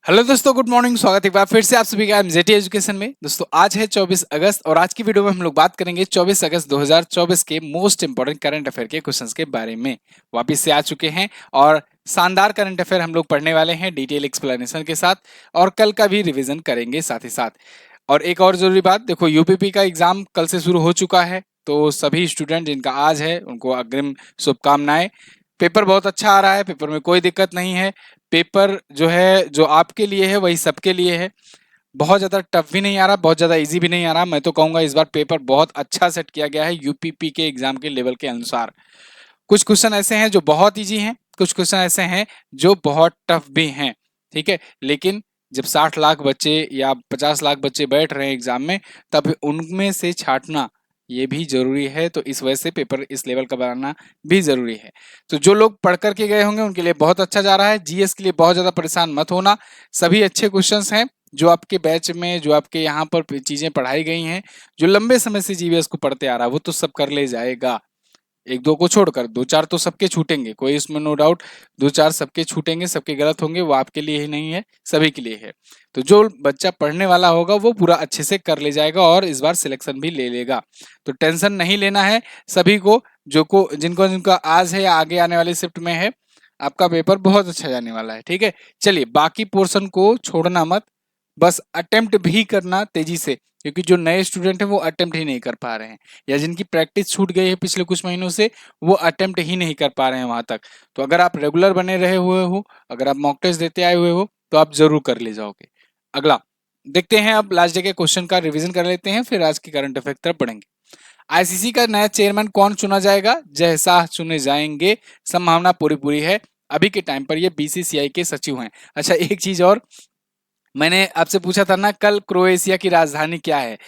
Hello दोस्तों, good morning. स्वागत है एक बार फिर से आप सभी का एमजेटी एजुकेशन में। दोस्तों आज है 24 अगस्त और आज की वीडियो में हम लोग बात करेंगे 24 अगस्त 2024 के मोस्ट इंपोर्टेंट करंट अफेयर के क्वेश्चंस के बारे में। वापस से आ चुके हैं और शानदार करंट अफेयर हम लोग पढ़ने वाले हैं डिटेल एक्सप्लेनेशन के साथ, और कल का भी रिवीजन करेंगे साथ ही साथ। और एक और जरूरी बात, देखो यूपीपी का एग्जाम कल से शुरू हो चुका है, तो सभी स्टूडेंट जिनका आज है उनको अग्रिम शुभकामनाएं। पेपर बहुत अच्छा आ रहा है, पेपर में कोई दिक्कत नहीं है। पेपर जो है, जो आपके लिए है वही सबके लिए है। बहुत ज़्यादा टफ भी नहीं आ रहा, बहुत ज़्यादा इजी भी नहीं आ रहा। मैं तो कहूँगा इस बार पेपर बहुत अच्छा सेट किया गया है यूपीपी के एग्जाम के लेवल के अनुसार। कुछ क्वेश्चन ऐसे हैं जो बहुत इजी हैं, कुछ क्वेश्चन ऐसे हैं जो बहुत टफ भी हैं। ठीक है, लेकिन जब 60 लाख बच्चे या 50 लाख बच्चे बैठ रहे हैं एग्जाम में, तब उनमें से छांटना ये भी जरूरी है। तो इस वजह से पेपर इस लेवल का बनाना भी जरूरी है। तो जो लोग पढ़ करके गए होंगे उनके लिए बहुत अच्छा जा रहा है। जीएस के लिए बहुत ज्यादा परेशान मत होना, सभी अच्छे क्वेश्चंस हैं। जो आपके बैच में, जो आपके यहाँ पर चीजें पढ़ाई गई हैं, जो लंबे समय से जीवीएस को पढ़ते आ रहा है वो तो सब कर ले जाएगा। एक दो को छोड़कर दो चार तो सबके छूटेंगे, कोई इसमें नो डाउट। दो चार सबके छूटेंगे, सबके गलत होंगे, वो आपके लिए ही नहीं है, सभी के लिए है। तो जो बच्चा पढ़ने वाला होगा वो पूरा अच्छे से कर ले जाएगा और इस बार सिलेक्शन भी ले लेगा। तो टेंशन नहीं लेना है सभी को, जो को जिनको जिनका आज है या आगे आने वाली शिफ्ट में है। आपका पेपर बहुत अच्छा जाने वाला है। ठीक है, चलिए बाकी पोर्शन को छोड़ना मत, बस अटेम्प्ट भी करना तेजी से, क्योंकि जो नए स्टूडेंट हैं वो अटेम्प्ट ही नहीं कर पा रहे हैं, या जिनकी प्रैक्टिस छूट गई है पिछले कुछ महीनों से, वो अटेम्प्ट ही नहीं कर पा रहे हैं वहां तक। तो अगर आप रेगुलर बने रहे हुए हो, अगर आप मॉक टेस्ट देते आए हुए हो, तो आप जरूर कर ले जाओगे। अगला देखते हैं, अब लास्ट डे के क्वेश्चन का रिवीजन कर लेते हैं, फिर आज की करंट अफेयर तरफ बढ़ेंगे। आईसीसी का नया चेयरमैन कौन चुना जाएगा? जय शाह चुने जाएंगे, संभावना पूरी पूरी है। अभी के टाइम पर ये बीसीसीआई के सचिव हैं। अच्छा, एक चीज और, मैंने आपसे पूछा था ना कल क्रोएशिया की राजधानी क्या है,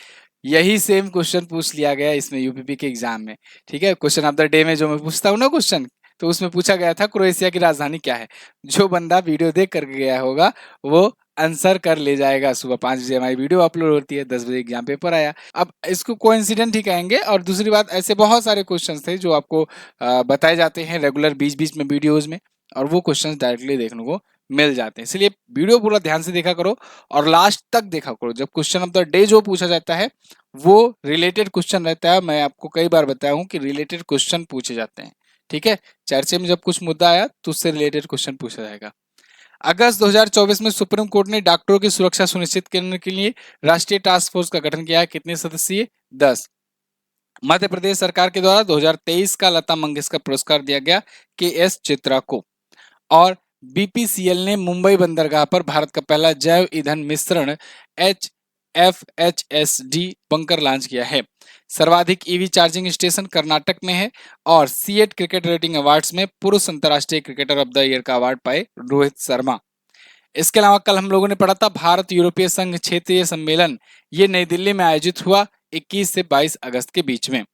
यही सेम क्वेश्चन पूछ लिया गया इसमें यूपीपी के एग्जाम में। ठीक है, क्वेश्चन ऑफ द डे में जो मैं पूछता हूँ ना क्वेश्चन, तो उसमें पूछा गया था क्रोएशिया की राजधानी क्या है। जो बंदा वीडियो देख कर गया होगा वो आंसर कर ले जाएगा। सुबह 5 बजे हमारी वीडियो अपलोड होती है, 10 बजे एग्जाम पेपर आया। अब इसको कोइंसिडेंट ही कहेंगे। और दूसरी बात, ऐसे बहुत सारे क्वेश्चन थे जो आपको बताए जाते हैं रेगुलर बीच बीच में वीडियोज में, और वो क्वेश्चन डायरेक्टली देखने को मिल जाते हैं। इसलिए वीडियो पूरा ध्यान से देखा करो और लास्ट तक देखा करो। जब क्वेश्चन ऑफ द डे जो पूछा जाता है वो रिलेटेड क्वेश्चन रहता है। मैं आपको कई बार बताया हूँ कि रिलेटेड क्वेश्चन पूछे जाते हैं। ठीक है, चर्चे में जब कुछ मुद्दा आया तो उससे रिलेटेड क्वेश्चन पूछा जाएगा। अगस्त 2024 में सुप्रीम कोर्ट ने डॉक्टरों की सुरक्षा सुनिश्चित करने के लिए राष्ट्रीय टास्क फोर्स का गठन किया है। कितने सदस्यीय? 10। मध्य प्रदेश सरकार के द्वारा 2023 का लता मंगेशकर पुरस्कार दिया गया के एस चित्रा को। और बीपीसीएल ने मुंबई बंदरगाह पर भारत का पहला जैव ईंधन मिश्रण HFHSD बंकर लॉन्च किया है। सर्वाधिक ईवी चार्जिंग स्टेशन कर्नाटक में है। और सीएट क्रिकेट रेटिंग अवार्ड्स में पुरुष अंतर्राष्ट्रीय क्रिकेटर ऑफ द ईयर का अवार्ड पाए रोहित शर्मा। इसके अलावा कल हम लोगों ने पढ़ा था भारत यूरोपीय संघ क्षेत्रीय सम्मेलन, ये नई दिल्ली में आयोजित हुआ 21 से 22 अगस्त के बीच में।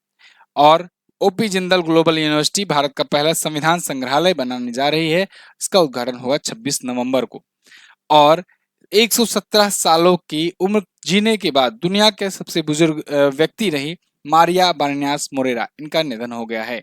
और OP Jindal global university Bharat का पहला संविधान संग्रहालय बनाने जा रही है। इसका उद्घाटन होगा 26 नवंबर को। और 117 सालों की उम्र जीने के बाद दुनिया के सबसे बुजुर्ग व्यक्ति रही मारिया बानियास मोरेरा, इनका निधन हो गया है।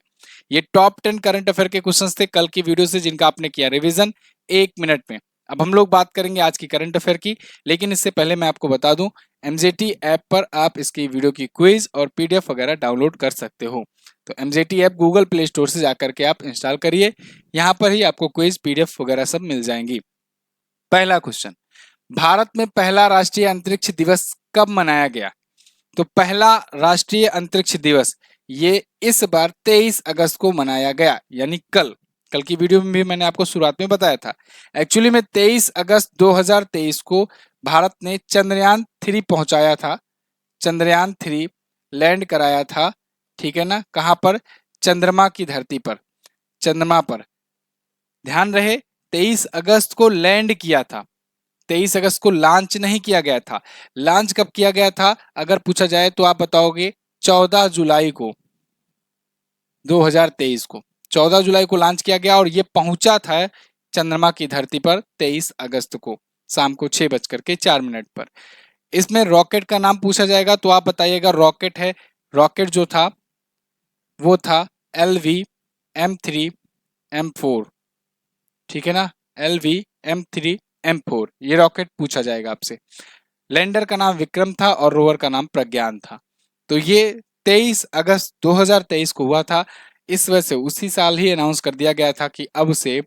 ये टॉप 10 करंट अफेयर के क्वेश्चंस थे कल की वीडियो से, जिनका आपने किया रिवीजन 1 मिनट में। अब हम लोग बात करेंगे आज की करंट अफेयर की, लेकिन इससे पहले मैं आपको बता दूं, एमजेटी ऐप पर आप इसकी वीडियो की क्विज और पीडीएफ वगैरह डाउनलोड कर सकते हो। तो MJT app Google play store से जाकर के आप इंस्टॉल करिए, यहाँ पर ही आपको क्विज पीडीएफ वगैरह सब मिल जाएंगी। पहला क्वेश्चन, भारत में पहला राष्ट्रीय अंतरिक्ष दिवस कब मनाया गया? तो पहला राष्ट्रीय अंतरिक्ष दिवस ये इस बार 23 अगस्त को मनाया गया, यानी कल। कल की वीडियो में भी मैंने आपको शुरुआत में बताया था। एक्चुअली में 23 अगस्त 2023 को भारत ने चंद्रयान 3 पहुंचाया था। चंद्रयान 3 लैंड कराया था। ठीक है ना, कहां पर? चंद्रमा की धरती पर, चंद्रमा पर। ध्यान रहे, 23 अगस्त को लैंड किया था, 23 अगस्त को लॉन्च नहीं किया गया था। लॉन्च कब किया गया था अगर पूछा जाए तो आप बताओगे? 14 जुलाई को, 2023 को 14 जुलाई को लॉन्च किया गया, और ये पहुंचा था चंद्रमा की धरती पर 23 अगस्त को शाम को 6:04 पर। इसमें रॉकेट का नाम पूछा जाएगा तो आप बताइएगा रॉकेट है। रॉकेट जो था वो था LV-M3M4। ठीक है ना, LV-M3 M4 ये रॉकेट पूछा जाएगा आपसे। लैंडर का नाम विक्रम था और रोवर का नाम प्रज्ञान था। तो ये 23 अगस्त 2023 को हुआ था। इस वजह से उसी साल ही अनाउंस कर दिया गया था कि अब से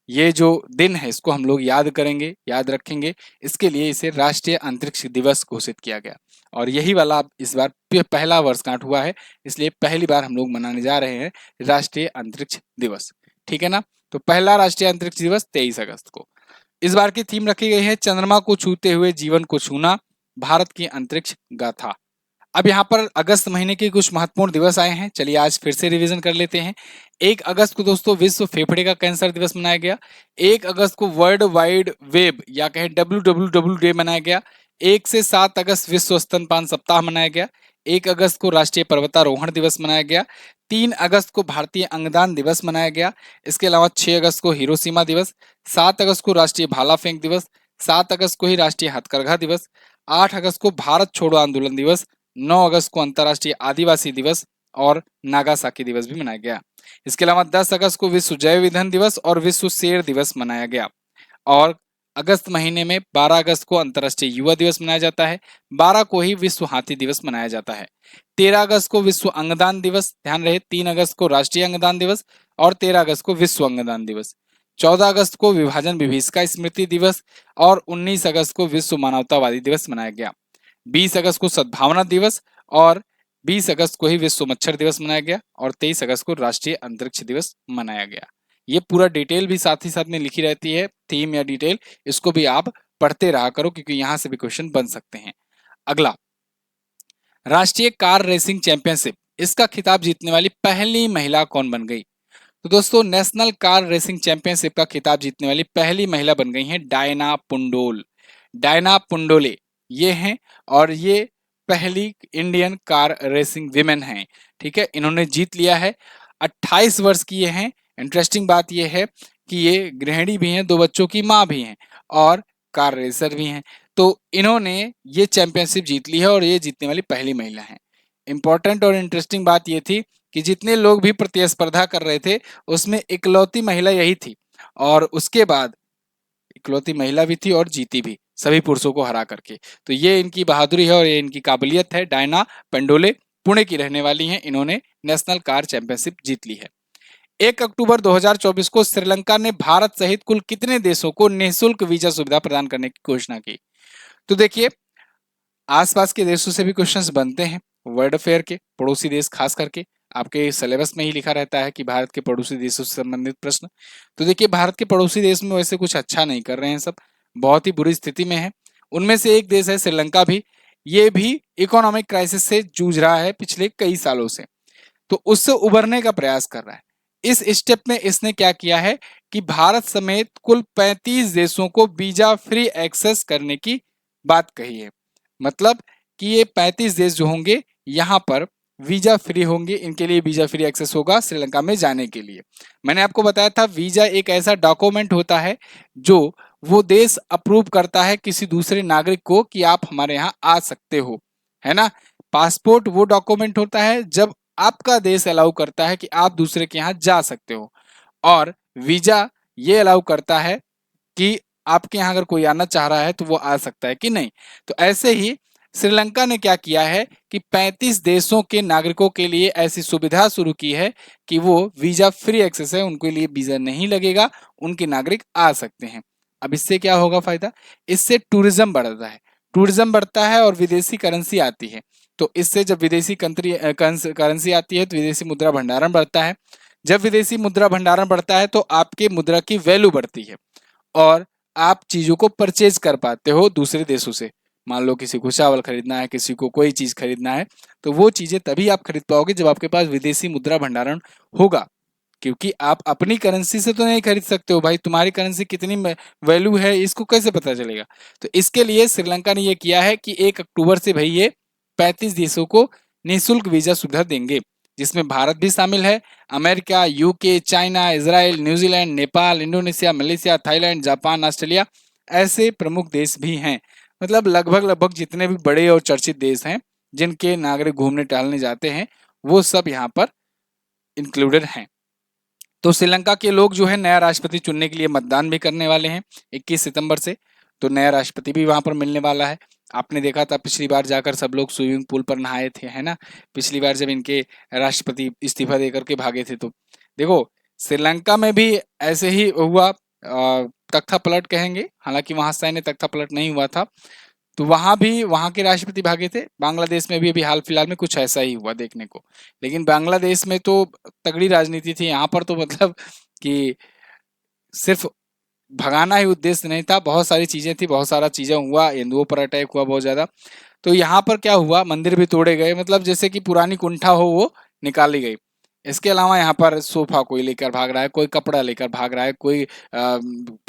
ये जो दिन है इसको हम लोग याद करेंगे, याद रखेंगे। इसके लिए इसे राष्ट्रीय अंतरिक्ष दिवस घोषित किया गया। और यही वाला इस बार पहला वर्षगांठ हुआ है, इसलिए पहली बार हम लोग मनाने जा रहे हैं राष्ट्रीय अंतरिक्ष दिवस। ठीक है ना? तो पहला राष्ट्रीय अंतरिक्ष दिवस 23 अगस्त को। इस बार की थीम रखी गई है चंद्रमा को छूते हुए जीवन को छूना, भारत की अंतरिक्ष गाथा। अब यहाँ पर अगस्त महीने के कुछ महत्वपूर्ण दिवस आए हैं, चलिए आज फिर से रिवीजन कर लेते हैं। 1 अगस्त को दोस्तों विश्व फेफड़े का कैंसर दिवस मनाया गया। 1 अगस्त को वर्ल्ड वाइड वेब या कहें WWW डे मनाया गया। 1 से 7 अगस्त विश्व स्तनपान सप्ताह मनाया गया। 1 अगस्त को राष्ट्रीय पर्वतारोहण दिवस मनाया गया। 3 अगस्त को भारतीय अंगदान दिवस मनाया गया। इसके अलावा 6 अगस्त को हिरोशिमा दिवस, 7 अगस्त को राष्ट्रीय भाला फेंक दिवस, 7 अगस्त को ही राष्ट्रीय हथकरघा दिवस, 8 अगस्त को भारत छोड़ो आंदोलन दिवस, 9 अगस्त को अंतर्राष्ट्रीय आदिवासी दिवस और नागासाकी दिवस भी मनाया गया। इसके अलावा 10 अगस्त को विश्व जैव ईंधन दिवस और विश्व शेर दिवस मनाया गया। और अगस्त महीने में 12 अगस्त को अंतर्राष्ट्रीय युवा दिवस मनाया जाता है। 12 को ही विश्व हाथी दिवस मनाया जाता है। 13 अगस्त को विश्व अंगदान दिवस, ध्यान रहे 3 अगस्त को राष्ट्रीय अंगदान दिवस और 13 अगस्त को विश्व अंगदान दिवस। 14 अगस्त को विभाजन विभीषिका स्मृति दिवस और 19 अगस्त को विश्व मानवतावादी दिवस मनाया गया। 20 अगस्त को सद्भावना दिवस और 20 अगस्त को ही विश्व मच्छर दिवस मनाया गया और 23 अगस्त को राष्ट्रीय अंतरिक्ष दिवस मनाया गया। ये पूरा डिटेल भी साथ ही साथ में लिखी रहती है, थीम या डिटेल, इसको भी आप पढ़ते रहा करो क्योंकि यहां से भी क्वेश्चन बन सकते हैं। अगला, राष्ट्रीय कार रेसिंग चैंपियनशिप, इसका खिताब जीतने वाली पहली महिला कौन बन गई? तो दोस्तों नेशनल कार रेसिंग चैंपियनशिप का खिताब जीतने वाली पहली महिला बन गई हैं डायना पुंडोल। डायना पुंडोले ये हैं और ये पहली इंडियन कार रेसिंग विमेन हैं। ठीक है, इन्होंने जीत लिया है। 28 वर्ष की ये हैं। इंटरेस्टिंग बात ये है कि ये गृहिणी भी हैं, 2 बच्चों की माँ भी हैं और कार रेसर भी हैं। तो इन्होंने ये चैंपियनशिप जीत ली है और ये जीतने वाली पहली महिला हैं। इंपॉर्टेंट और इंटरेस्टिंग बात ये थी कि जितने लोग भी प्रतिस्पर्धा कर रहे थे उसमें इकलौती महिला यही थी और उसके बाद इकलौती महिला भी थी और जीती भी, सभी पुरुषों को हरा करके। तो ये इनकी बहादुरी है और ये इनकी काबिलियत है। डायना पेंडोले पुणे की रहने वाली हैं, इन्होंने नेशनल कार चैंपियनशिप जीत ली है। 1 अक्टूबर 2024 को श्रीलंका ने भारत सहित कुल कितने देशों को निःशुल्क वीजा सुविधा प्रदान करने की घोषणा की? तो देखिए आसपास के देशों से भी क्वेश्चंस बनते हैं, वर्ल्ड अफेयर के पड़ोसी देश खास करके आपके सिलेबस में ही लिखा रहता है कि भारत के पड़ोसी देशों से संबंधित प्रश्न। तो देखिए भारत के पड़ोसी देश में वैसे कुछ अच्छा नहीं कर रहे हैं, सब बहुत ही बुरी स्थिति में है। उनमें से एक देश है श्रीलंका भी, ये भी इकोनॉमिक क्राइसिस से जूझ रहा है पिछले कई सालों से, तो उससे उबरने का प्रयास कर रहा है। इस स्टेप में इसने क्या किया है कि भारत समेत कुल 35 देशों को वीजा फ्री एक्सेस करने की बात कही है। मतलब कि ये 35 देश जो होंगे यहाँ पर वीजा फ्री होंगे, इनके लिए वीजा फ्री एक्सेस होगा श्रीलंका में जाने के लिए। मैंने आपको बताया था वीजा एक ऐसा डॉक्यूमेंट होता है जो वो देश अप्रूव करता है किसी दूसरे नागरिक को कि आप हमारे यहाँ आ सकते हो, है ना। पासपोर्ट वो डॉक्यूमेंट होता है जब आपका देश अलाउ करता है कि आप दूसरे के यहाँ जा सकते हो, और वीजा ये अलाउ करता है कि आपके यहाँ अगर कोई आना चाह रहा है तो वो आ सकता है कि नहीं। तो ऐसे ही श्रीलंका ने क्या किया है कि 35 देशों के नागरिकों के लिए ऐसी सुविधा शुरू की है कि वो वीजा फ्री एक्सेस है, उनके लिए वीजा नहीं लगेगा, उनके नागरिक आ सकते हैं। अब इससे क्या होगा फायदा? इससे टूरिज्म बढ़ता है, टूरिज्म बढ़ता है और विदेशी करेंसी आती है। तो इससे जब विदेशी करेंसी आती है तो विदेशी मुद्रा भंडारण बढ़ता है। जब विदेशी मुद्रा भंडारण बढ़ता है तो आपके मुद्रा की वैल्यू बढ़ती है और आप चीजों को परचेज कर पाते हो दूसरे देशों से। मान लो किसी को चावल खरीदना है, किसी को कोई चीज खरीदना है, तो वो चीजें तभी आप खरीद पाओगे जब आपके पास विदेशी मुद्रा भंडारण होगा, क्योंकि आप अपनी करेंसी से तो नहीं खरीद सकते हो भाई, तुम्हारी करेंसी कितनी वैल्यू है इसको कैसे पता चलेगा। तो इसके लिए श्रीलंका ने ये किया है कि 1 अक्टूबर से भाई ये 35 देशों को निःशुल्क वीजा सुविधा देंगे, जिसमें भारत भी शामिल है, America, UK, China, Israel, New Zealand, Nepal, Indonesia, Malaysia, Thailand, Japan, Australia, ऐसे प्रमुख देश भी हैं। मतलब लगभग जितने भी बड़े और चर्चित देश हैं जिनके नागरिक घूमने टहलने जाते हैं वो सब यहाँ पर इंक्लूडेड हैं। तो श्रीलंका के लोग जो है नया राष्ट्रपति चुनने के लिए मतदान भी करने वाले हैं 21 सितंबर से। तो नया राष्ट्रपति भी वहां पर मिलने वाला है। आपने देखा था पिछली बार जाकर सब लोग स्विमिंग पूल पर नहाए थे, है ना, पिछली बार जब इनके राष्ट्रपति इस्तीफा देकर के भागे थे। तो देखो श्रीलंका में भी ऐसे ही हुआ, तख्ता पलट कहेंगे, हालांकि वहां सैन्य तख्ता पलट नहीं हुआ था। तो वहां भी वहां के राष्ट्रपति भागे थे। बांग्लादेश में भी अभी हाल फिलहाल में कुछ ऐसा ही हुआ देखने को। लेकिन बांग्लादेश में तो तगड़ी राजनीति थी, यहाँ पर तो मतलब कि सिर्फ भगाना ही उद्देश्य नहीं था, बहुत सारी चीजें थी, बहुत सारा चीजें हुआ, हिंदुओं पर अटैक हुआ बहुत ज्यादा। तो यहाँ पर क्या हुआ, मंदिर भी तोड़े गए, मतलब जैसे कि पुरानी कुंठा हो वो निकाली गई। इसके अलावा यहाँ पर सोफा कोई लेकर भाग रहा है, कोई कपड़ा लेकर भाग रहा है, कोई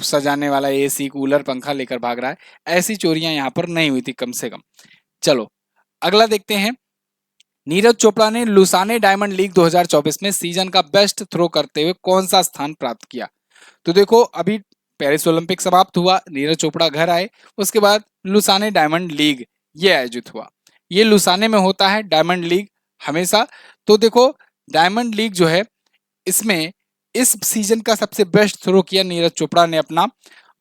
सजाने वाला एसी कूलर पंखा लेकर भाग रहा है। ऐसी चोरियां यहाँ पर नहीं हुई थी कम से कम। चलो अगला देखते हैं। नीरज चोपड़ा ने लुसाने डायमंड लीग 2024 में सीजन का बेस्ट थ्रो करते हुए कौन सा स्थान प्राप्त किया? तो देखो अभी पेरिस ओलंपिक समाप्त हुआ, नीरज चोपड़ा घर आए, उसके बाद लुसाने डायमंड लीग ये आयोजित हुआ। ये लुसाने में होता है डायमंड लीग हमेशा। तो देखो डायमंड लीग जो है, इसमें इस सीजन का सबसे बेस्ट थ्रो किया नीरज चोपड़ा ने अपना,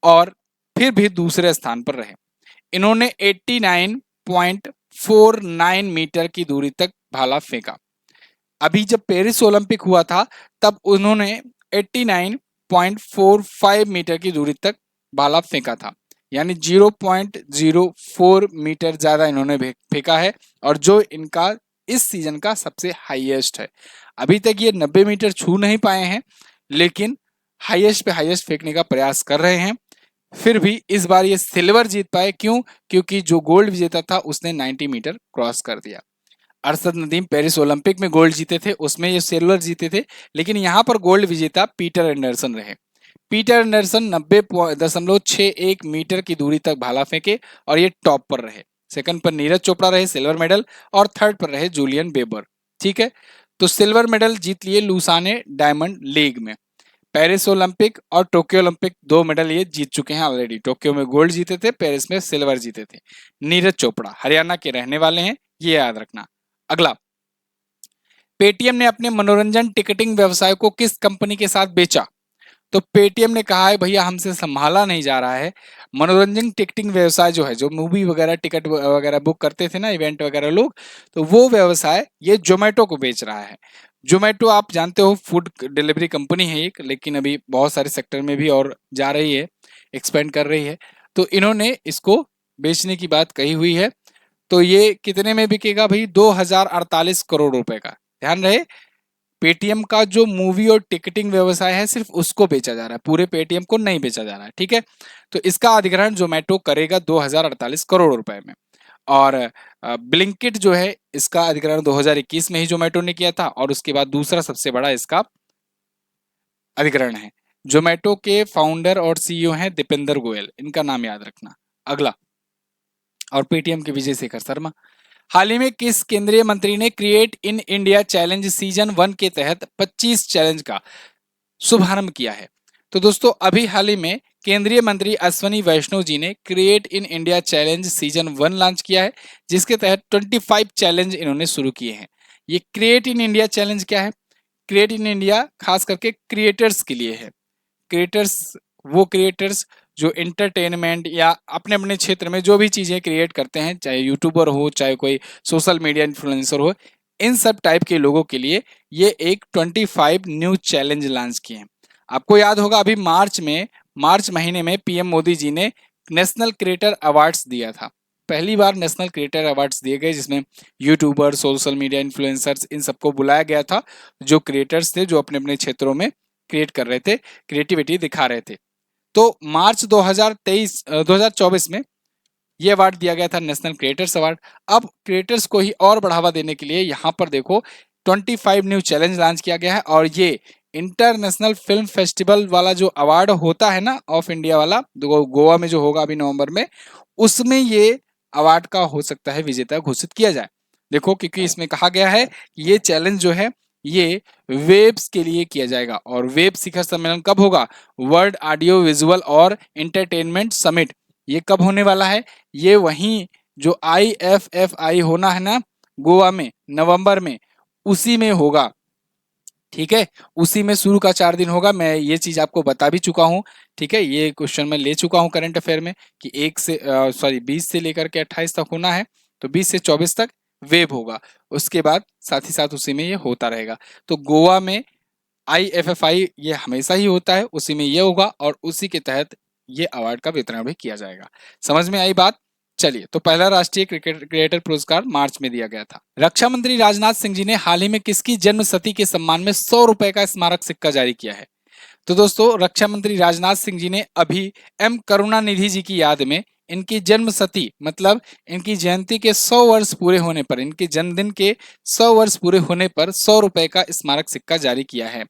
और फिर भी दूसरे स्थान पर रहे। इन्होंने 89.49 मीटर की दूरी तक भाला फेंका। अभी जब पेरिस ओलंपिक हुआ था तब उन्होंने 89.45 मीटर की दूरी तक भाला फेंका था, यानी 0.04 मीटर ज्यादा इन्होंने फेंका है, और जो इनका इस सीजन का सबसे हाईएस्ट है। अभी तक ये 90 मीटर छू नहीं पाए हैं, लेकिन हाईएस्ट पे हाईएस्ट फेंकने का प्रयास कर रहे हैं। फिर भी इस बार ये सिल्वर जीत पाए, क्यों? क्योंकि जो गोल्ड विजेता था उसने 90 मीटर क्रॉस कर दिया। अरशद नदीम पेरिस ओलंपिक में गोल्ड जीते थे, उसमें ये सिल्वर जीते थे, लेकिन यहाँ पर गोल्ड विजेता पीटर एंडरसन रहे। पीटर एंडरसन 90.61 मीटर की दूरी तक भाला फेंके और ये टॉप पर रहे। सेकंड पर नीरज चोपड़ा रहे सिल्वर मेडल, और थर्ड पर रहे जूलियन बेबर। ठीक है, तो सिल्वर मेडल जीत लिए लुसाने डायमंड लीग में। पेरिस ओलंपिक और टोक्यो ओलंपिक 2 मेडल ये जीत चुके हैं ऑलरेडी। टोक्यो में गोल्ड जीते थे, पेरिस में सिल्वर जीते थे। नीरज चोपड़ा हरियाणा के रहने वाले हैं, ये याद रखना। अगला, पेटीएम ने अपने मनोरंजन टिकटिंग व्यवसाय को किस कंपनी के साथ बेचा? तो पेटीएम ने कहा है भैया हमसे संभाला नहीं जा रहा है मनोरंजन टिकटिंग व्यवसाय जो है, जो मूवी वगैरह टिकट वगैरह बुक करते थे ना, इवेंट वगैरह लोग, तो वो व्यवसाय ये जोमेटो को बेच रहा है। जोमेटो आप जानते हो फूड डिलीवरी कंपनी है एक, लेकिन अभी बहुत सारे सेक्टर में भी और जा रही है, एक्सपेंड कर रही है। तो इन्होंने इसको बेचने की बात कही हुई है। तो ये कितने में बिकेगा भाई? 2048 करोड़ रुपए का। ध्यान रहे, पेटीएम का जो मूवी और टिकटिंग व्यवसाय है सिर्फ उसको बेचा जा रहा है, पूरे पेटीएम को नहीं बेचा जा रहा है। ठीक है, तो इसका अधिग्रहण जोमेटो करेगा 2048 करोड़ रुपए में। और ब्लिंकिट जो है इसका अधिग्रहण 2021 में ही जोमेटो ने किया था, और उसके बाद दूसरा सबसे बड़ा इसका अधिग्रहण है। जोमेटो के फाउंडर और सीईओ हैं दीपेंद्र गोयल, इनका नाम याद रखना। अगला, और पेटीएम के विजय शेखर शर्मा। हाल ही में किस केंद्रीय मंत्री ने create in India challenge season 1 के तहत 25 चैलेंज का शुभारंभ किया है? तो दोस्तों अभी हाल ही में केंद्रीय मंत्री अश्वनी वैष्णव जी ने create in India challenge season 1 launch किया है, जिसके तहत 25 चैलेंज इन्होंने शुरू किए हैं। ये क्रिएट इन इंडिया चैलेंज क्या है? क्रिएट इन इंडिया खास करके क्रिएटर्स के लिए है। क्रिएटर्स, वो क्रिएटर्स जो एंटरटेनमेंट या अपने अपने क्षेत्र में जो भी चीजें क्रिएट करते हैं, चाहे यूट्यूबर हो, चाहे कोई सोशल मीडिया इन्फ्लुएंसर हो, इन सब टाइप के लोगों के लिए ये एक 25 न्यू चैलेंज लॉन्च किए हैं। आपको याद होगा अभी मार्च महीने में पीएम मोदी जी ने नेशनल क्रिएटर अवार्ड्स दिया था। पहली बार नेशनल क्रिएटर अवार्ड्स दिए गए, जिसमें यूट्यूबर, सोशल मीडिया इन्फ्लुएंसर्स, इन सबको बुलाया गया था, जो क्रिएटर्स थे जो अपने अपने क्षेत्रों में क्रिएट कर रहे थे, क्रिएटिविटी दिखा रहे थे। तो मार्च 2024 में ये अवार्ड दिया गया था, नेशनल क्रिएटर्स अवार्ड। अब क्रिएटर्स को ही और बढ़ावा देने के लिए यहाँ पर देखो 25 न्यू चैलेंज लॉन्च किया गया है, और ये इंटरनेशनल फिल्म फेस्टिवल वाला जो अवार्ड होता है ना, ऑफ इंडिया वाला, गोवा में जो होगा अभी नवंबर में, उसमें ये अवार्ड का हो सकता है विजेता घोषित किया जाए। देखो क्योंकि इसमें कहा गया है कि ये चैलेंज जो है ये वेब्स के लिए किया जाएगा। और वेब शिखर सम्मेलन कब होगा? वर्ल्ड ऑडियो विजुअल और एंटरटेनमेंट समिट, ये कब होने वाला है? ये वहीं जो IFFI होना है ना गोवा में, नवंबर में, उसी में होगा। ठीक है, उसी में शुरू का 4 दिन होगा। मैं ये चीज आपको बता भी चुका हूँ। ठीक है, ये क्वेश्चन मैं ले चुका हूँ करंट अफेयर में कि 20 से लेकर के 28 तक होना है, तो 20 से 24 तक वेव होगा। उसके बाद साथ ही साथ उसी में ये होता रहेगा। तो गोवा में IFFI ये हमेशा ही होता है, उसी में ये होगा और उसी के तहत ये अवार्ड का वितरण भी किया जाएगा। समझ में आई बात? चलिए, तो पहला राष्ट्रीय क्रिकेट क्रिएटर पुरस्कार मार्च में दिया गया था। रक्षा मंत्री राजनाथ सिंह जी ने हाल ही में किसकी जन्म शती के सम्मान में 100 रुपए का स्मारक सिक्का जारी किया है? तो दोस्तों, रक्षा मंत्री राजनाथ सिंह जी ने अभी एम करुणानिधि जी की याद में इनकी जन्म शती मतलब इनकी जयंती के 100 वर्ष पूरे होने पर, इनके जन्मदिन के 100 वर्ष पूरे होने पर 100 रुपए का स्मारक सिक्का जारी किया है।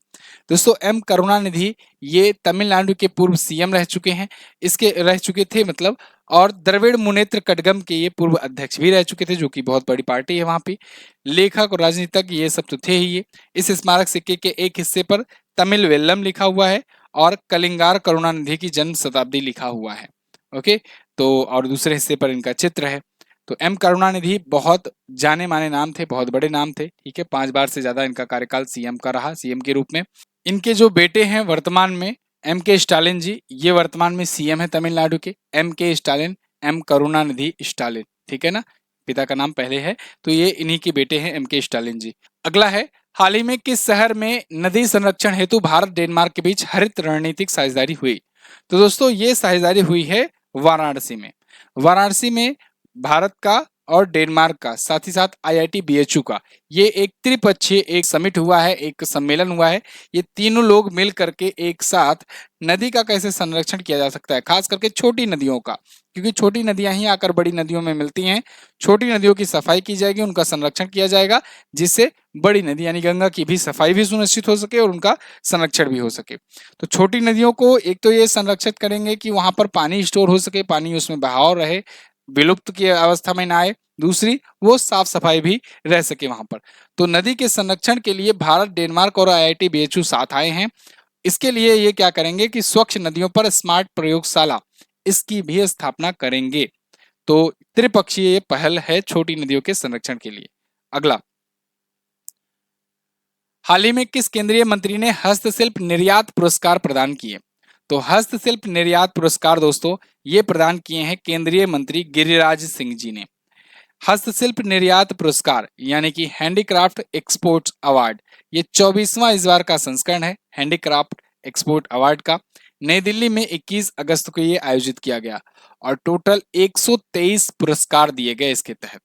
दोस्तों, एम करुणानिधि ये तमिलनाडु के पूर्व सीएम रह चुके हैं, इसके रह चुके थे मतलब, और द्रविड़ मुनेत्र कड़गम के ये पूर्व अध्यक्ष भी रह चुके थे, जो कि बहुत बड़ी पार्टी है वहां पे। लेखक और राजनीतिज्ञ ये सब तो थे ही ये। इस स्मारक सिक्के के एक हिस्से पर तमिल वेल्लम लिखा हुआ है और कलिंगार करुणानिधि की जन्म शताब्दी लिखा हुआ है। ओके, तो और दूसरे हिस्से पर इनका चित्र है। तो एम करुणानिधि बहुत जाने माने नाम थे, बहुत बड़े नाम थे। ठीक है, 5 बार से ज्यादा इनका कार्यकाल सीएम का रहा, सीएम के रूप में। इनके जो बेटे हैं वर्तमान में, M.K. स्टालिन जी, ये वर्तमान में सीएम है तमिलनाडु के। M.K. Stalin, M Karunanidhi Stalin, ठीक है ना, पिता का नाम पहले है, तो ये इन्हीं के बेटे हैं M.K. स्टालिन जी। अगला है, हाल ही में किस शहर में नदी संरक्षण हेतु भारत डेनमार्क के बीच हरित रणनीतिक साझेदारी हुई? तो दोस्तों, ये साझेदारी हुई है वाराणसी में। वाराणसी में भारत का और डेनमार्क का, साथ ही साथ IIT BHU का, ये एक त्रिपक्षीय एक समिट हुआ है, एक सम्मेलन हुआ है। ये तीनों लोग मिल करके एक साथ नदी का कैसे संरक्षण किया जा सकता है, खास करके छोटी नदियों का, क्योंकि छोटी नदियां ही आकर बड़ी नदियों में मिलती हैं। छोटी नदियों की सफाई की जाएगी, उनका संरक्षण किया जाएगा, जिससे बड़ी नदी यानी गंगा की भी सफाई भी सुनिश्चित हो सके और उनका संरक्षण भी हो सके। तो छोटी नदियों को एक तो ये संरक्षित करेंगे कि वहां पर पानी स्टोर हो सके, पानी उसमें बहाव रहे, विलुप्त की अवस्था में ना आए। दूसरी, वो साफ सफाई भी रह सके वहां पर। तो नदी के संरक्षण के लिए भारत, डेनमार्क और IIT BHU साथ आए हैं। इसके लिए ये क्या करेंगे कि स्वच्छ नदियों पर स्मार्ट प्रयोगशाला, इसकी भी स्थापना करेंगे। तो त्रिपक्षीय पहल है छोटी नदियों के संरक्षण के लिए। अगला, हाल ही में किस केंद्रीय मंत्री ने हस्तशिल्प निर्यात पुरस्कार प्रदान किए? तो हस्तशिल्प निर्यात पुरस्कार दोस्तों ये प्रदान किए हैं केंद्रीय मंत्री गिरिराज सिंह जी ने। हस्तशिल्प निर्यात पुरस्कार यानी कि हैंडीक्राफ्ट एक्सपोर्ट अवार्ड, ये 24वां इस बार का संस्करण है हैंडीक्राफ्ट एक्सपोर्ट अवार्ड का। नई दिल्ली में 21 अगस्त को ये आयोजित किया गया और टोटल 123 पुरस्कार दिए गए इसके तहत।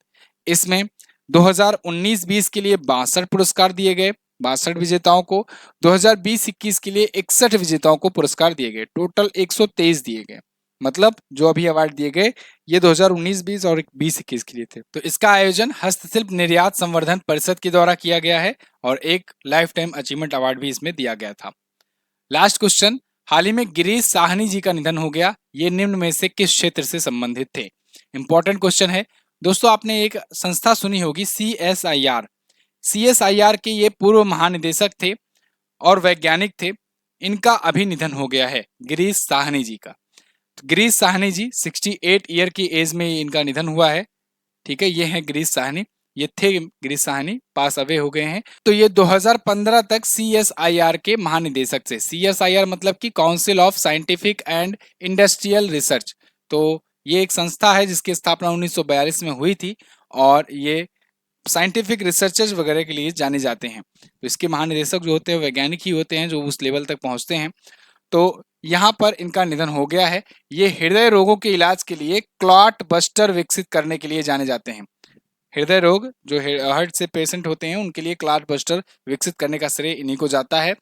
इसमें 2019-20 के लिए 62 पुरस्कार दिए गए, 62 विजेताओं को। 2020-21 के लिए 61 विजेताओं को पुरस्कार दिए गए, टोटल 123 दिए गए। मतलब जो अभी अवार्ड दिए गए ये 2019-20 और 20-21 के लिए थे। तो इसका आयोजन हस्तशिल्प निर्यात संवर्धन परिषद के द्वारा किया गया है और एक लाइफ टाइम अचीवमेंट अवार्ड भी इसमें दिया गया था। लास्ट क्वेश्चन, हाल ही में गिरीश साहनी जी का निधन हो गया, ये निम्न में से किस क्षेत्र से संबंधित थे? इंपॉर्टेंट क्वेश्चन है दोस्तों। आपने एक संस्था सुनी होगी CSIR के ये पूर्व महानिदेशक थे और वैज्ञानिक थे। इनका अभी निधन हो गया है गिरीश साहनी जी का। तो गिरीश साहनी जी 68 ईयर की एज में इनका निधन हुआ है। ठीक है, ये हैं गिरीश साहनी, ये थे गिरीश साहनी, पास अवे हो गए हैं। तो ये 2015 तक CSIR के महानिदेशक थे। CSIR मतलब कि council of scientific and industrial research. तो ये एक संस्था है जिसकी स्थापना 1942 में हुई थी और ये साइंटिफिक रिसर्चर्स वगैरह के लिए जाने जाते हैं। तो इसके महानिदेशक जो होते हैं वैज्ञानिक ही होते हैं जो उस लेवल तक पहुंचते हैं। तो यहाँ पर इनका निधन हो गया है। ये हृदय रोगों के इलाज के लिए क्लॉट बस्टर विकसित करने के लिए जाने जाते हैं। हृदय रोग जो हार्ट से पेशेंट होते हैं उनके लिए क्लॉट बस्टर विकसित करने का श्रेय इन्हीं को जाता है।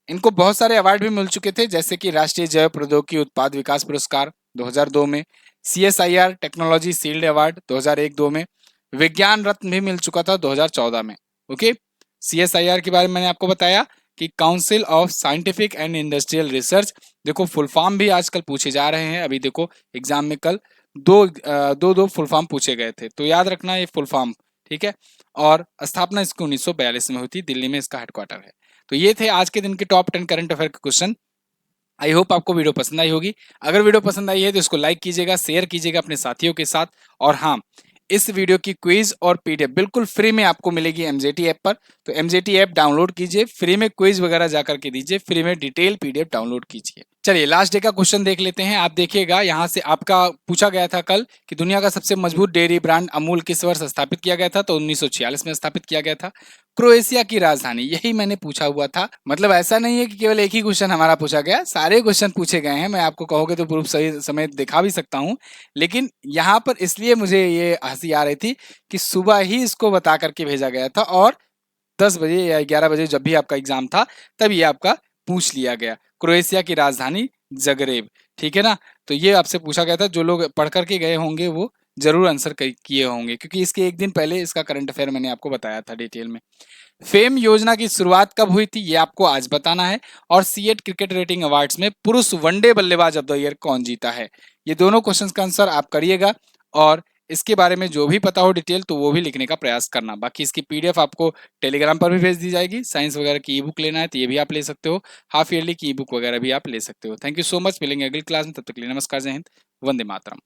इनको बहुत सारे अवार्ड भी मिल चुके थे, जैसे कि राष्ट्रीय जैव प्रौद्योगिकी उत्पाद विकास पुरस्कार 2002 में, CSIR टेक्नोलॉजी शील्ड अवार्ड 2001-2 में, विज्ञान रत्न भी मिल चुका था 2014 में। ओके, CSIR के बारे में मैंने आपको बताया कि council of scientific and industrial research. देखो फुल फॉर्म भी आजकल पूछे जा रहे हैं। अभी देखो एग्जाम में कल दो फुल फॉर्म पूछे गए थे, तो याद रखना ये फुल फॉर्म। ठीक है, और स्थापना इसकी 1942 में हुई थी, दिल्ली में इसका हेडक्वार्टर है। तो ये थे आज के दिन के टॉप 10 करंट अफेयर के क्वेश्चन। आई होप आपको वीडियो पसंद आई होगी। अगर वीडियो पसंद आई है तो इसको लाइक कीजिएगा, शेयर कीजिएगा अपने साथियों के साथ। और हाँ, इस वीडियो की क्विज और पीडीएफ बिल्कुल फ्री में आपको मिलेगी एमजेटी ऐप पर। तो एमजेटी ऐप डाउनलोड कीजिए, फ्री में क्विज वगैरह जाकर के दीजिए, फ्री में डिटेल पीडीएफ डाउनलोड कीजिए। चलिए लास्ट डे का क्वेश्चन देख लेते हैं। आप देखिएगा यहाँ से आपका पूछा गया था कल कि दुनिया का सबसे मजबूत डेयरी ब्रांड अमूल किस वर्ष स्थापित किया गया था, तो 1946 में स्थापित किया गया था। क्रोएशिया की राजधानी, यही मैंने पूछा हुआ था। मतलब ऐसा नहीं है कि केवल एक ही क्वेश्चन हमारा पूछा गया, सारे क्वेश्चन पूछे गए हैं। मैं आपको कहोगे तो प्रूफ सही समय दिखा भी सकता हूँ, लेकिन यहाँ पर इसलिए मुझे ये हंसी आ रही थी कि सुबह ही इसको बता करके भेजा गया था और 10 बजे या 11 बजे जब भी आपका एग्जाम था तब ये आपका पूछ लिया गया। क्रोएशिया की राजधानी जगरेब, ठीक है ना। तो ये आपसे पूछा गया था, जो लोग पढ़ करके गए होंगे वो जरूर आंसर किए होंगे, क्योंकि इसके एक दिन पहले इसका करंट अफेयर मैंने आपको बताया था डिटेल में। फेम योजना की शुरुआत कब हुई थी ये आपको आज बताना है। और सीएट क्रिकेट रेटिंग अवार्ड्स में पुरुष वनडे बल्लेबाज ऑफ द ईयर कौन जीता है, ये दोनों क्वेश्चंस का आंसर आप करिएगा। और इसके बारे में जो भी पता हो डिटेल तो वो भी लिखने का प्रयास करना। बाकी इसकी पीडीएफ आपको टेलीग्राम पर भी भेज दी जाएगी। साइंस वगैरह की ई बुक लेना है तो ये भी आप ले सकते हो, हाफ ईयरली की ई बुक वगैरह भी आप ले सकते हो। थैंक यू सो मच, मिलेंगे अगली क्लास में, तब तक के लिए नमस्कार, जय हिंद, वंदे मातरम।